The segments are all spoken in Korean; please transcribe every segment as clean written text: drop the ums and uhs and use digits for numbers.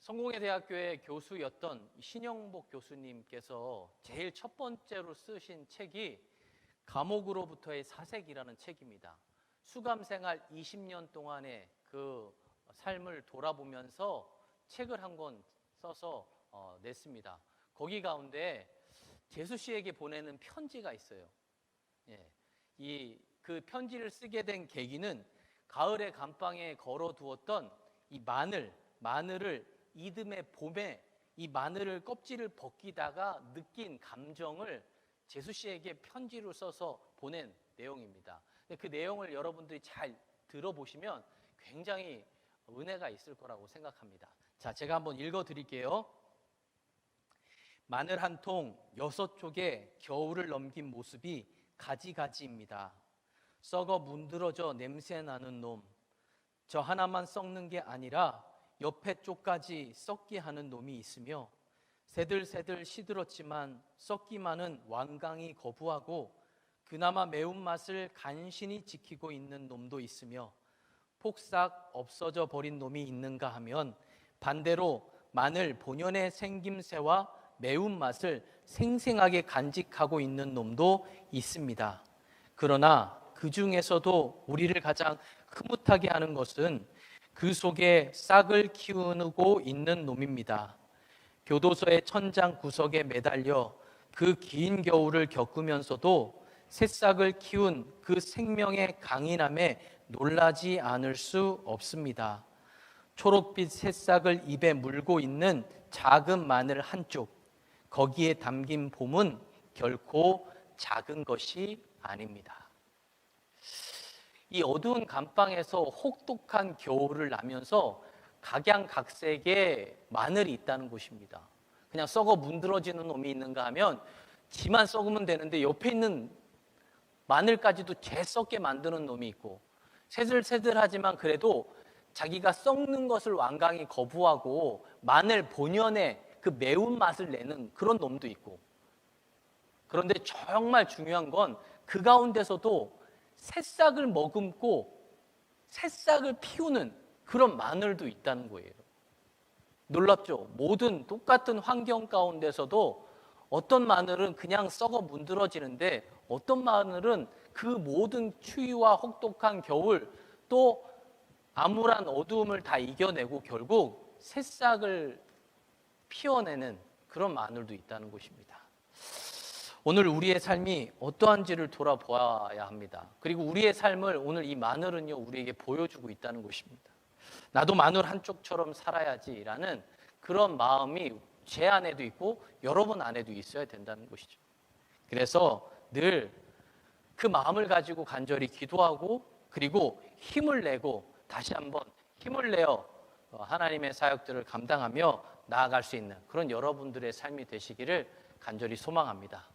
성공회 대학교의 교수였던 신영복 교수님께서 제일 첫 번째로 쓰신 책이 감옥으로부터의 사색이라는 책입니다. 수감생활 20년 동안의 그 삶을 돌아보면서 책을 한 권 써서 냈습니다. 거기 가운데 재수 씨에게 보내는 편지가 있어요. 그 편지를 쓰게 된 계기는 가을의 감방에 걸어두었던 이 마늘을 이듬해 봄에 이 마늘을 껍질을 벗기다가 느낀 감정을 재수 씨에게 편지로 써서 보낸 내용입니다. 그 내용을 여러분들이 잘 들어보시면 굉장히 은혜가 있을 거라고 생각합니다. 자, 제가 한번 읽어드릴게요. 마늘 한 통 6쪽에 겨울을 넘긴 모습이 가지가지입니다. 썩어 문드러져 냄새나는 놈, 저 하나만 썩는 게 아니라 옆에 쪽까지 썩게 하는 놈이 있으며 새들새들 시들었지만 썩기만은 완강히 거부하고 그나마 매운맛을 간신히 지키고 있는 놈도 있으며 폭삭 없어져 버린 놈이 있는가 하면 반대로 마늘 본연의 생김새와 매운맛을 생생하게 간직하고 있는 놈도 있습니다. 그러나 그 중에서도 우리를 가장 흐뭇하게 하는 것은 그 속에 싹을 키우고 있는 놈입니다. 교도소의 천장 구석에 매달려 그 긴 겨울을 겪으면서도 새싹을 키운 그 생명의 강인함에 놀라지 않을 수 없습니다. 초록빛 새싹을 입에 물고 있는 작은 마늘 한 쪽, 거기에 담긴 봄은 결코 작은 것이 아닙니다. 이 어두운 감방에서 혹독한 겨울을 나면서 각양각색의 마늘이 있다는 것입니다. 그냥 썩어 문드러지는 놈이 있는가 하면 지만 썩으면 되는데 옆에 있는 마늘까지도 재 썩게 만드는 놈이 있고, 새들새들하지만 그래도 자기가 썩는 것을 완강히 거부하고 마늘 본연의 그 매운맛을 내는 그런 놈도 있고, 그런데 정말 중요한 건 그 가운데서도 새싹을 머금고 새싹을 피우는 그런 마늘도 있다는 거예요. 놀랍죠? 모든 똑같은 환경 가운데서도 어떤 마늘은 그냥 썩어 문드러지는데 어떤 마늘은 그 모든 추위와 혹독한 겨울 또 암울한 어두움을 다 이겨내고 결국 새싹을 피워내는 그런 마늘도 있다는 것입니다. 오늘 우리의 삶이 어떠한지를 돌아보아야 합니다. 그리고 우리의 삶을 오늘 이 마늘은요 우리에게 보여주고 있다는 것입니다. 나도 마늘 한쪽처럼 살아야지라는 그런 마음이 제 안에도 있고 여러분 안에도 있어야 된다는 것이죠. 그래서 늘 그 마음을 가지고 간절히 기도하고 그리고 힘을 내고 다시 한번 힘을 내어 하나님의 사역들을 감당하며 나아갈 수 있는 그런 여러분들의 삶이 되시기를 간절히 소망합니다.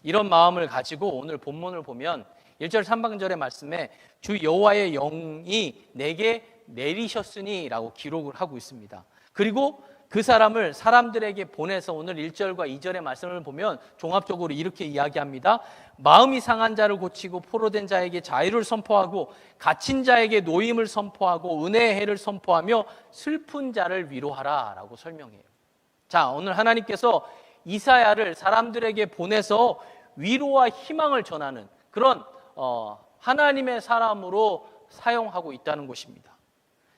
이런 마음을 가지고 오늘 본문을 보면 1절 3방절의 말씀에 주 여호와의 영이 내게 내리셨으니 라고 기록을 하고 있습니다. 그리고 그 사람을 사람들에게 보내서 오늘 1절과 2절의 말씀을 보면 종합적으로 이렇게 이야기합니다. 마음이 상한 자를 고치고 포로된 자에게 자유를 선포하고 갇힌 자에게 노임을 선포하고 은혜의 해를 선포하며 슬픈 자를 위로하라 라고 설명해요. 자, 오늘 하나님께서 이사야를 사람들에게 보내서 위로와 희망을 전하는 그런 하나님의 사람으로 사용하고 있다는 것입니다.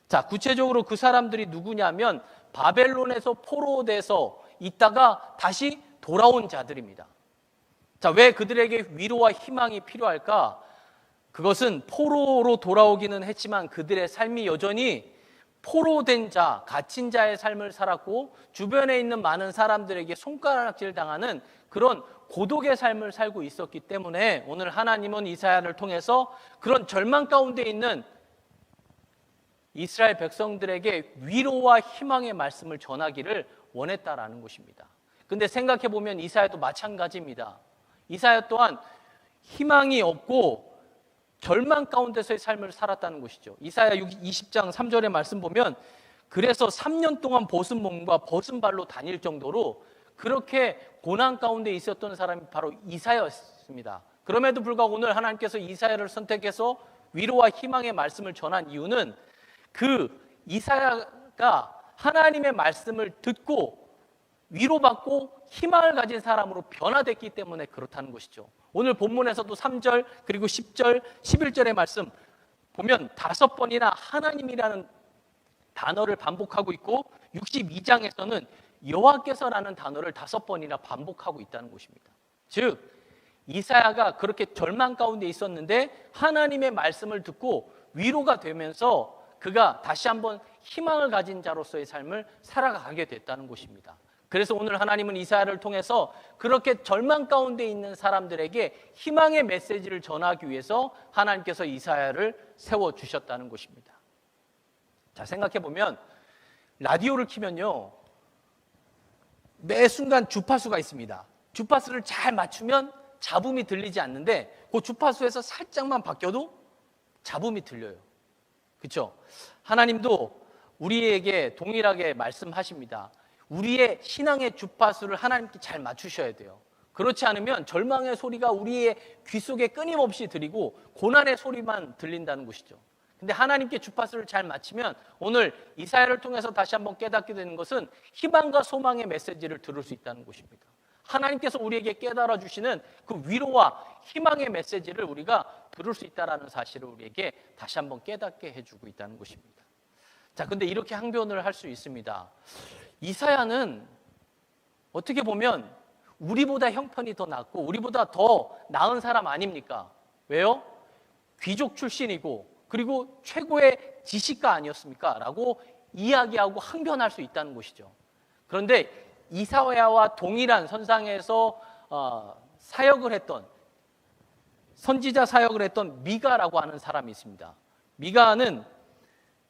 자, 구체적으로 그 사람들이 누구냐면 바벨론에서 포로돼서 있다가 다시 돌아온 자들입니다. 자, 왜 그들에게 위로와 희망이 필요할까? 그것은 포로로 돌아오기는 했지만 그들의 삶이 여전히 포로된 자, 갇힌 자의 삶을 살았고 주변에 있는 많은 사람들에게 손가락질 당하는 그런 고독의 삶을 살고 있었기 때문에 오늘 하나님은 이사야를 통해서 그런 절망 가운데 있는 이스라엘 백성들에게 위로와 희망의 말씀을 전하기를 원했다라는 것입니다. 근데 생각해 보면 이사야도 마찬가지입니다. 이사야 또한 희망이 없고 절망 가운데서의 삶을 살았다는 것이죠. 이사야 20장 3절의 말씀 보면 그래서 3년 동안 벗은 몸과 벗은 발로 다닐 정도로 그렇게 고난 가운데 있었던 사람이 바로 이사야였습니다. 그럼에도 불구하고 오늘 하나님께서 이사야를 선택해서 위로와 희망의 말씀을 전한 이유는 그 이사야가 하나님의 말씀을 듣고 위로받고 희망을 가진 사람으로 변화됐기 때문에 그렇다는 것이죠. 오늘 본문에서도 3절 그리고 10절, 11절의 말씀 보면 5번이나 하나님이라는 단어를 반복하고 있고 62장에서는 여호와께서라는 단어를 5번이나 반복하고 있다는 것입니다. 즉 이사야가 그렇게 절망 가운데 있었는데 하나님의 말씀을 듣고 위로가 되면서 그가 다시 한번 희망을 가진 자로서의 삶을 살아가게 됐다는 것입니다. 그래서 오늘 하나님은 이사야를 통해서 그렇게 절망 가운데 있는 사람들에게 희망의 메시지를 전하기 위해서 하나님께서 이사야를 세워주셨다는 것입니다. 자, 생각해보면 라디오를 켜면요 매 순간 주파수가 있습니다. 주파수를 잘 맞추면 잡음이 들리지 않는데 그 주파수에서 살짝만 바뀌어도 잡음이 들려요. 그렇죠? 하나님도 우리에게 동일하게 말씀하십니다. 우리의 신앙의 주파수를 하나님께 잘 맞추셔야 돼요. 그렇지 않으면 절망의 소리가 우리의 귀 속에 끊임없이 들리고 고난의 소리만 들린다는 것이죠. 근데 하나님께 주파수를 잘 맞추면 오늘 이사야를 통해서 다시 한번 깨닫게 되는 것은 희망과 소망의 메시지를 들을 수 있다는 것입니다. 하나님께서 우리에게 깨달아 주시는 그 위로와 희망의 메시지를 우리가 들을 수 있다는 사실을 우리에게 다시 한번 깨닫게 해주고 있다는 것입니다. 자, 근데 이렇게 항변을 할 수 있습니다. 이사야는 어떻게 보면 우리보다 형편이 더 낫고 우리보다 더 나은 사람 아닙니까? 왜요? 귀족 출신이고 그리고 최고의 지식가 아니었습니까? 라고 이야기하고 항변할 수 있다는 것이죠. 그런데 이사야와 동일한 선상에서 사역을 했던 선지자 사역을 했던 미가라고 하는 사람이 있습니다. 미가는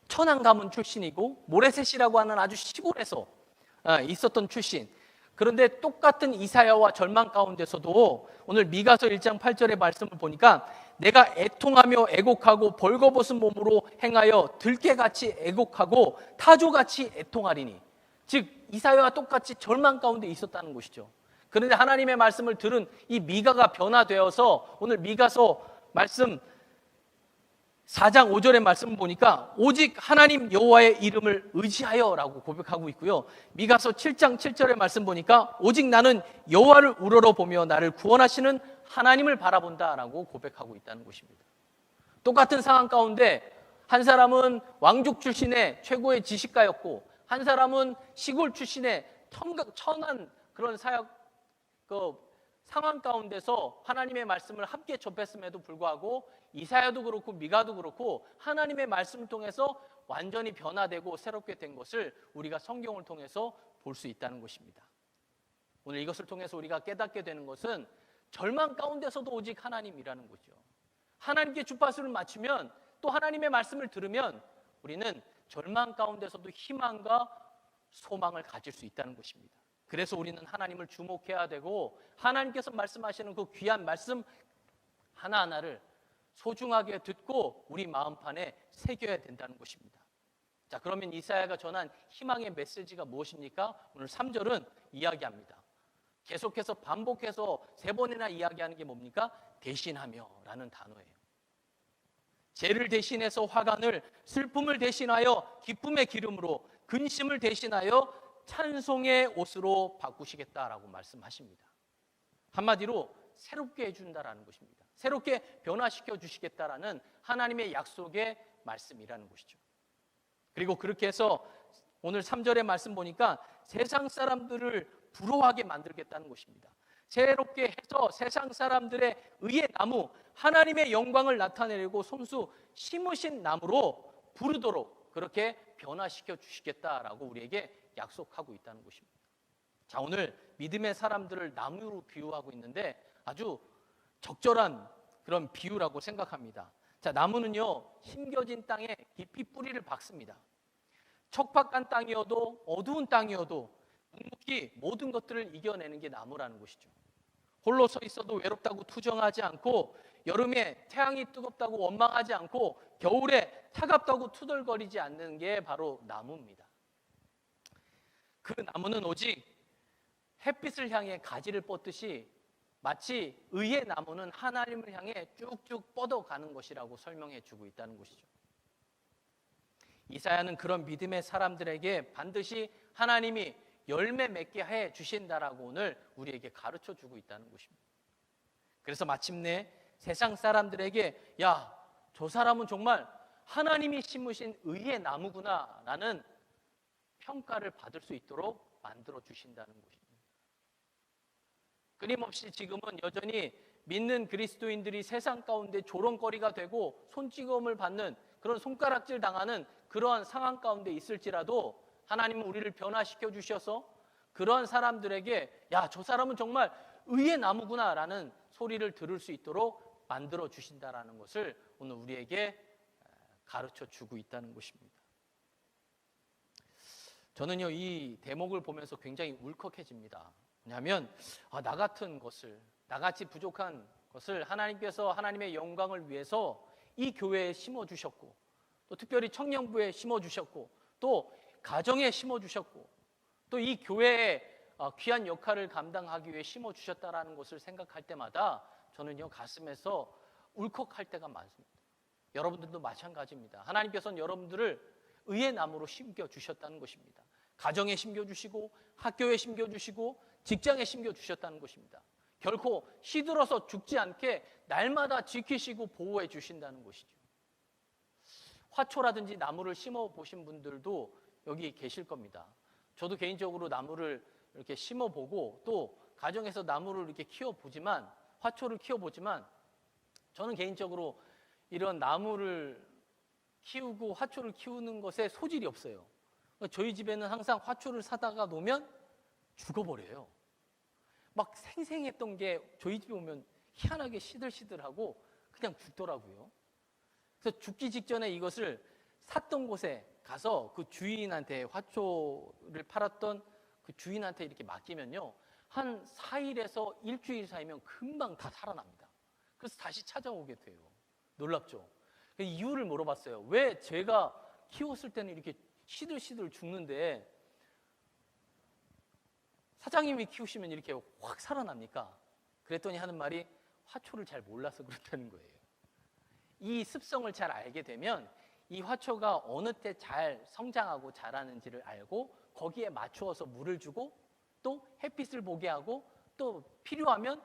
천안 가문 출신이고 모레셋이라고 하는 아주 시골에서 있었던 출신. 그런데 똑같은 이사야와 절망 가운데서도 오늘 미가서 1장 8절의 말씀을 보니까 내가 애통하며 애곡하고 벌거벗은 몸으로 행하여 들깨같이 애곡하고 타조같이 애통하리니, 즉 이사야와 똑같이 절망 가운데 있었다는 것이죠. 그런데 하나님의 말씀을 들은 이 미가가 변화되어서 오늘 미가서 말씀 4장 5절의 말씀을 보니까 오직 하나님 여호와의 이름을 의지하여라고 고백하고 있고요. 미가서 7장 7절의 말씀 보니까 오직 나는 여호와를 우러러보며 나를 구원하시는 하나님을 바라본다라고 고백하고 있다는 것입니다. 똑같은 상황 가운데 한 사람은 왕족 출신의 최고의 지식가였고 한 사람은 시골 출신의 천한 그런 사역 상황 가운데서 하나님의 말씀을 함께 접했음에도 불구하고 이사야도 그렇고 미가도 그렇고 하나님의 말씀을 통해서 완전히 변화되고 새롭게 된 것을 우리가 성경을 통해서 볼 수 있다는 것입니다. 오늘 이것을 통해서 우리가 깨닫게 되는 것은 절망 가운데서도 오직 하나님이라는 거죠. 하나님께 주파수를 맞추면 또 하나님의 말씀을 들으면 우리는 절망 가운데서도 희망과 소망을 가질 수 있다는 것입니다. 그래서 우리는 하나님을 주목해야 되고 하나님께서 말씀하시는 그 귀한 말씀 하나하나를 소중하게 듣고 우리 마음판에 새겨야 된다는 것입니다. 자, 그러면 이사야가 전한 희망의 메시지가 무엇입니까? 오늘 3절은 이야기합니다. 계속해서 반복해서 3번이나 이야기하는 게 뭡니까? 대신하며 라는 단어예요. 죄를 대신해서 화관을, 슬픔을 대신하여 기쁨의 기름으로, 근심을 대신하여 찬송의 옷으로 바꾸시겠다라고 말씀하십니다. 한마디로 새롭게 해준다라는 것입니다. 새롭게 변화시켜 주시겠다라는 하나님의 약속의 말씀이라는 것이죠. 그리고 그렇게 해서 오늘 3절의 말씀 보니까 세상 사람들을 부러워하게 만들겠다는 것입니다. 새롭게 해서 세상 사람들의 의의 나무, 하나님의 영광을 나타내려고 손수 심으신 나무로 부르도록 그렇게 변화시켜 주시겠다라고 우리에게 약속하고 있다는 것입니다. 자, 오늘 믿음의 사람들을 나무로 비유하고 있는데 아주 적절한 그런 비유라고 생각합니다. 자, 나무는요 심겨진 땅에 깊이 뿌리를 박습니다. 척박한 땅이어도 어두운 땅이어도 묵묵히 모든 것들을 이겨내는 게 나무라는 것이죠. 홀로 서 있어도 외롭다고 투정하지 않고 여름에 태양이 뜨겁다고 원망하지 않고 겨울에 차갑다고 투덜거리지 않는 게 바로 나무입니다. 그 나무는 오직 햇빛을 향해 가지를 뻗듯이 마치 의의 나무는 하나님을 향해 쭉쭉 뻗어가는 것이라고 설명해 주고 있다는 것이죠. 이사야는 그런 믿음의 사람들에게 반드시 하나님이 열매 맺게 해 주신다라고 오늘 우리에게 가르쳐 주고 있다는 것입니다. 그래서 마침내 세상 사람들에게 야, 저 사람은 정말 하나님이 심으신 의의 나무구나 라는 평가를 받을 수 있도록 만들어 주신다는 것입니다. 끊임없이 지금은 여전히 믿는 그리스도인들이 세상 가운데 조롱거리가 되고 손찌검을 받는 그런 손가락질 당하는 그러한 상황 가운데 있을지라도 하나님은 우리를 변화시켜 주셔서 그런 사람들에게 야, 저 사람은 정말 의의 나무구나 라는 소리를 들을 수 있도록 만들어 주신다라는 것을 오늘 우리에게 가르쳐 주고 있다는 것입니다. 저는요, 이 대목을 보면서 굉장히 울컥해집니다. 왜냐하면 나 같은 것을, 나같이 부족한 것을 하나님께서 하나님의 영광을 위해서 이 교회에 심어주셨고, 또 특별히 청년부에 심어주셨고, 또 가정에 심어주셨고, 또 이 교회의 귀한 역할을 감당하기 위해 심어주셨다라는 것을 생각할 때마다 저는요, 가슴에서 울컥할 때가 많습니다. 여러분들도 마찬가지입니다. 하나님께서는 여러분들을 의의 나무로 심겨주셨다는 것입니다. 가정에 심겨주시고, 학교에 심겨주시고, 직장에 심겨주셨다는 것입니다. 결코 시들어서 죽지 않게 날마다 지키시고 보호해 주신다는 것이죠. 화초라든지 나무를 심어 보신 분들도 여기 계실 겁니다. 저도 개인적으로 나무를 이렇게 심어 보고 또 가정에서 나무를 이렇게 키워 보지만, 화초를 키워 보지만, 저는 개인적으로 이런 나무를 키우고 화초를 키우는 것에 소질이 없어요. 저희 집에는 항상 화초를 사다가 놓으면 죽어버려요. 막 생생했던 게 저희 집에 오면 희한하게 시들시들하고 그냥 죽더라고요. 그래서 죽기 직전에 이것을 샀던 곳에 가서 그 주인한테, 화초를 팔았던 그 주인한테 이렇게 맡기면요, 한 4일에서 일주일 사이면 금방 다 살아납니다. 그래서 다시 찾아오게 돼요. 놀랍죠? 그 이유를 물어봤어요. 왜 제가 키웠을 때는 이렇게 시들시들 죽는데 사장님이 키우시면 이렇게 확 살아납니까? 그랬더니 하는 말이 화초를 잘 몰라서 그렇다는 거예요. 이 습성을 잘 알게 되면 이 화초가 어느 때 잘 성장하고 자라는지를 알고 거기에 맞추어서 물을 주고 또 햇빛을 보게 하고 또 필요하면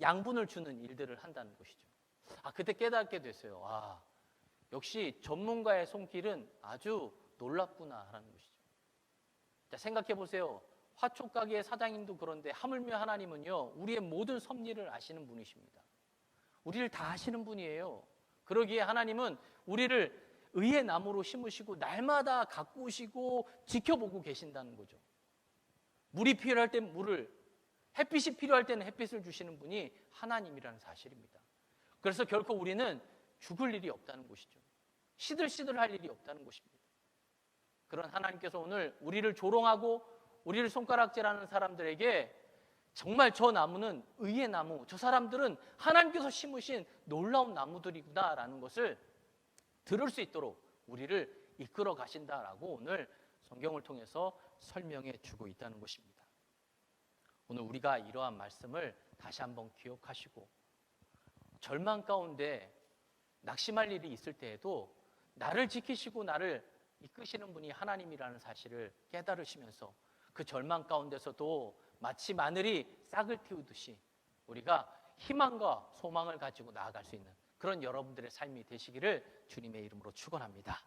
양분을 주는 일들을 한다는 것이죠. 그때 깨닫게 됐어요. 역시 전문가의 손길은 아주 놀랍구나 하는 것이죠. 자, 생각해 보세요. 화초 가게의 사장님도 그런데 하물며 하나님은요, 우리의 모든 섭리를 아시는 분이십니다. 우리를 다 아시는 분이에요. 그러기에 하나님은 우리를 의의 나무로 심으시고 날마다 가꾸시고 지켜보고 계신다는 거죠. 물이 필요할 때 물을, 햇빛이 필요할 때는 햇빛을 주시는 분이 하나님이라는 사실입니다. 그래서 결코 우리는 죽을 일이 없다는 것이죠. 시들시들할 일이 없다는 것입니다. 그런 하나님께서 오늘 우리를 조롱하고 우리를 손가락질하는 사람들에게 정말 저 나무는 의의 나무, 저 사람들은 하나님께서 심으신 놀라운 나무들이구나라는 것을 들을 수 있도록 우리를 이끌어 가신다라고 오늘 성경을 통해서 설명해 주고 있다는 것입니다. 오늘 우리가 이러한 말씀을 다시 한번 기억하시고 절망 가운데 낙심할 일이 있을 때에도 나를 지키시고 나를 이끄시는 분이 하나님이라는 사실을 깨달으시면서 그 절망 가운데서도 마치 마늘이 싹을 틔우듯이 우리가 희망과 소망을 가지고 나아갈 수 있는 그런 여러분들의 삶이 되시기를 주님의 이름으로 축원합니다.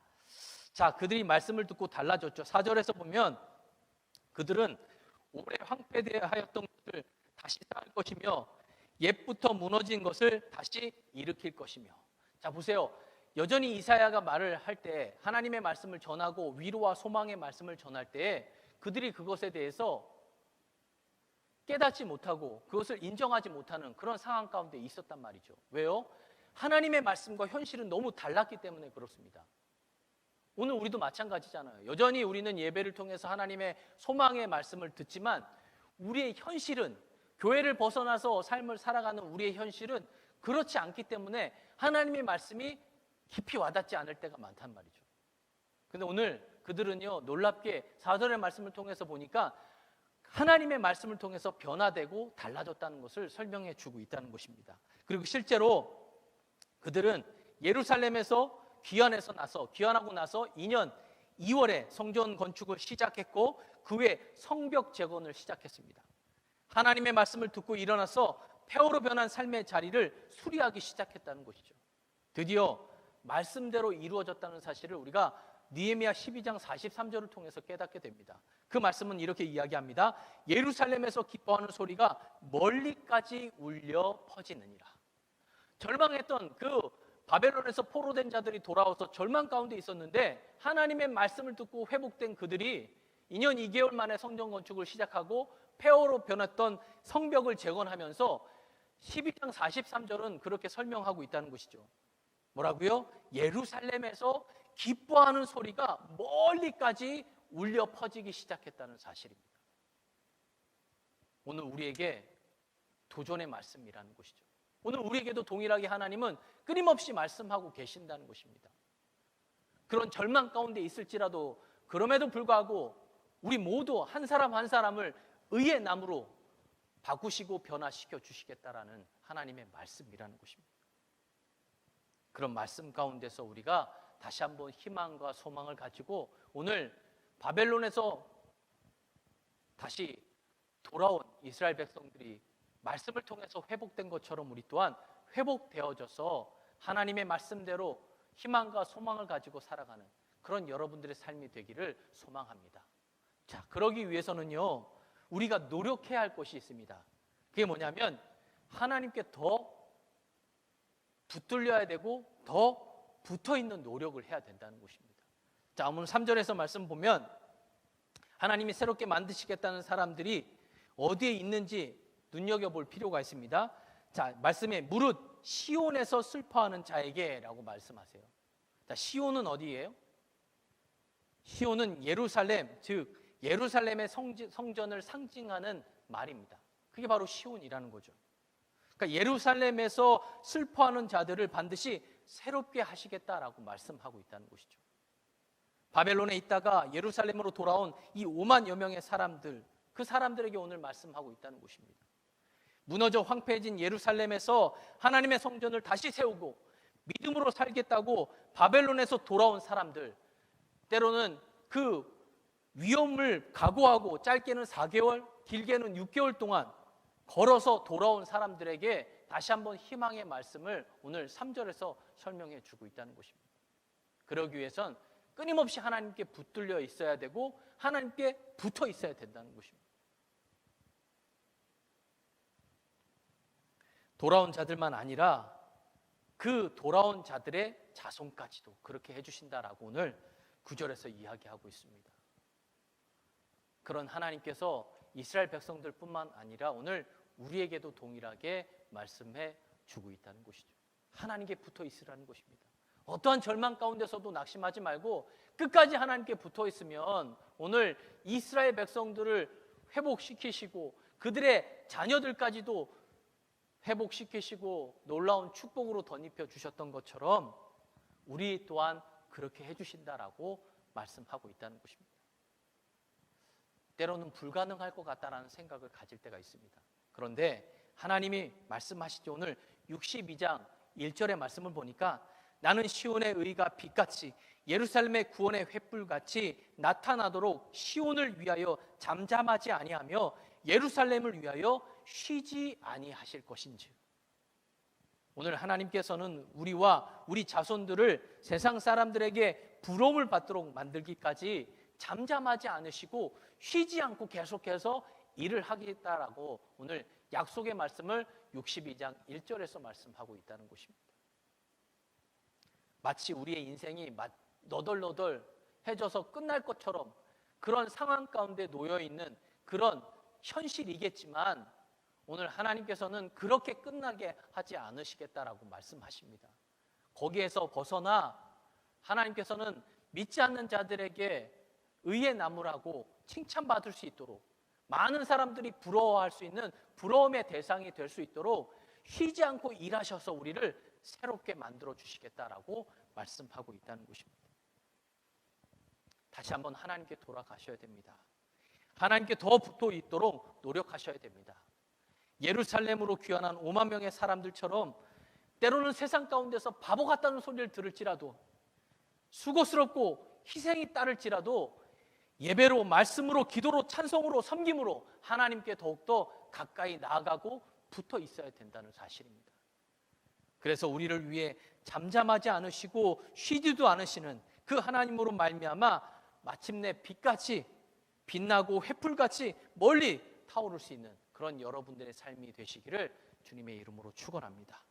자, 그들이 말씀을 듣고 달라졌죠. 4절에서 보면 그들은 오래 황폐되하였던 것을 다시 쌓을 것이며 옛부터 무너진 것을 다시 일으킬 것이며. 자, 보세요. 여전히 이사야가 말을 할 때, 하나님의 말씀을 전하고 위로와 소망의 말씀을 전할 때 그들이 그것에 대해서 깨닫지 못하고 그것을 인정하지 못하는 그런 상황 가운데 있었단 말이죠. 왜요? 하나님의 말씀과 현실은 너무 달랐기 때문에 그렇습니다. 오늘 우리도 마찬가지잖아요. 여전히 우리는 예배를 통해서 하나님의 소망의 말씀을 듣지만 우리의 현실은, 교회를 벗어나서 삶을 살아가는 우리의 현실은 그렇지 않기 때문에 하나님의 말씀이 깊이 와닿지 않을 때가 많단 말이죠. 근데 오늘 그들은요, 놀랍게 4절의 말씀을 통해서 보니까 하나님의 말씀을 통해서 변화되고 달라졌다는 것을 설명해 주고 있다는 것입니다. 그리고 실제로 그들은 예루살렘에서 귀환하고 나서 2년 2월에 성전 건축을 시작했고 그 후에 성벽 재건을 시작했습니다. 하나님의 말씀을 듣고 일어나서 폐허로 변한 삶의 자리를 수리하기 시작했다는 것이죠. 드디어 말씀대로 이루어졌다는 사실을 우리가 느헤미야 12장 43절을 통해서 깨닫게 됩니다. 그 말씀은 이렇게 이야기합니다. 예루살렘에서 기뻐하는 소리가 멀리까지 울려 퍼지느니라. 절망했던 그 바벨론에서 포로된 자들이 돌아와서 절망 가운데 있었는데 하나님의 말씀을 듣고 회복된 그들이 2년 2개월 만에 성전 건축을 시작하고 폐허로 변했던 성벽을 재건하면서 12장 43절은 그렇게 설명하고 있다는 것이죠. 뭐라고요? 예루살렘에서 기뻐하는 소리가 멀리까지 울려 퍼지기 시작했다는 사실입니다. 오늘 우리에게 도전의 말씀이라는 것이죠. 오늘 우리에게도 동일하게 하나님은 끊임없이 말씀하고 계신다는 것입니다. 그런 절망 가운데 있을지라도 그럼에도 불구하고 우리 모두 한 사람 한 사람을 의의 나무로 바꾸시고 변화시켜 주시겠다라는 하나님의 말씀이라는 것입니다. 그런 말씀 가운데서 우리가 다시 한번 희망과 소망을 가지고 오늘 바벨론에서 다시 돌아온 이스라엘 백성들이 말씀을 통해서 회복된 것처럼 우리 또한 회복되어져서 하나님의 말씀대로 희망과 소망을 가지고 살아가는 그런 여러분들의 삶이 되기를 소망합니다. 자, 그러기 위해서는요, 우리가 노력해야 할 것이 있습니다. 그게 뭐냐면 하나님께 더 붙들려야 되고 더 붙어있는 노력을 해야 된다는 것입니다. 자, 오늘 3절에서 말씀 보면 하나님이 새롭게 만드시겠다는 사람들이 어디에 있는지 눈여겨볼 필요가 있습니다. 자, 말씀에 무릇 시온에서 슬퍼하는 자에게 라고 말씀하세요. 자, 시온은 어디예요? 시온은 예루살렘, 즉 예루살렘의 성전을 상징하는 말입니다. 그게 바로 시온이라는 거죠. 그러니까 예루살렘에서 슬퍼하는 자들을 반드시 새롭게 하시겠다라고 말씀하고 있다는 것이죠. 바벨론에 있다가 예루살렘으로 돌아온 이 5만여 명의 사람들, 그 사람들에게 오늘 말씀하고 있다는 것입니다. 무너져 황폐해진 예루살렘에서 하나님의 성전을 다시 세우고 믿음으로 살겠다고 바벨론에서 돌아온 사람들, 때로는 그 위험을 각오하고 짧게는 4개월, 길게는 6개월 동안 걸어서 돌아온 사람들에게 다시 한번 희망의 말씀을 오늘 3절에서 설명해 주고 있다는 것입니다. 그러기 위해선 끊임없이 하나님께 붙들려 있어야 되고 하나님께 붙어 있어야 된다는 것입니다. 돌아온 자들만 아니라 그 돌아온 자들의 자손까지도 그렇게 해주신다라고 오늘 9절에서 이야기하고 있습니다. 그런 하나님께서 이스라엘 백성들뿐만 아니라 오늘 우리에게도 동일하게 말씀해 주고 있다는 것이죠. 하나님께 붙어 있으라는 것입니다. 어떠한 절망 가운데서도 낙심하지 말고 끝까지 하나님께 붙어 있으면 오늘 이스라엘 백성들을 회복시키시고 그들의 자녀들까지도 회복시키시고 놀라운 축복으로 덧입혀 주셨던 것처럼 우리 또한 그렇게 해주신다라고 말씀하고 있다는 것입니다. 때로는 불가능할 것 같다라는 생각을 가질 때가 있습니다. 그런데 하나님이 말씀하시죠. 오늘 62장 1절의 말씀을 보니까 나는 시온의 의가 빛같이 예루살렘의 구원의 횃불같이 나타나도록 시온을 위하여 잠잠하지 아니하며 예루살렘을 위하여 쉬지 아니하실 것인지. 오늘 하나님께서는 우리와 우리 자손들을 세상 사람들에게 부러움을 받도록 만들기까지 잠잠하지 않으시고 쉬지 않고 계속해서 일을 하겠다라고 오늘 약속의 말씀을 62장 1절에서 말씀하고 있다는 것입니다. 마치 우리의 인생이 너덜너덜해져서 끝날 것처럼 그런 상황 가운데 놓여있는 그런 현실이겠지만 오늘 하나님께서는 그렇게 끝나게 하지 않으시겠다라고 말씀하십니다. 거기에서 벗어나 하나님께서는 믿지 않는 자들에게 의의 나무라고 칭찬받을 수 있도록 많은 사람들이 부러워할 수 있는 부러움의 대상이 될 수 있도록 쉬지 않고 일하셔서 우리를 새롭게 만들어 주시겠다라고 말씀하고 있다는 것입니다. 다시 한번 하나님께 돌아가셔야 됩니다. 하나님께 더 붙어 있도록 노력하셔야 됩니다. 예루살렘으로 귀환한 5만 명의 사람들처럼 때로는 세상 가운데서 바보 같다는 소리를 들을지라도 수고스럽고 희생이 따를지라도 예배로, 말씀으로, 기도로, 찬송으로, 섬김으로 하나님께 더욱더 가까이 나아가고 붙어 있어야 된다는 사실입니다. 그래서 우리를 위해 잠잠하지 않으시고 쉬지도 않으시는 그 하나님으로 말미암아 마침내 빛같이 빛나고 횃불같이 멀리 타오를 수 있는 그런 여러분들의 삶이 되시기를 주님의 이름으로 축원합니다.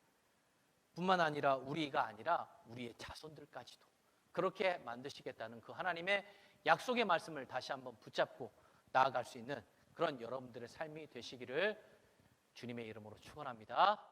뿐만 아니라 우리가 아니라 우리의 자손들까지도 그렇게 만드시겠다는 그 하나님의 약속의 말씀을 다시 한번 붙잡고 나아갈 수 있는 그런 여러분들의 삶이 되시기를 주님의 이름으로 축원합니다.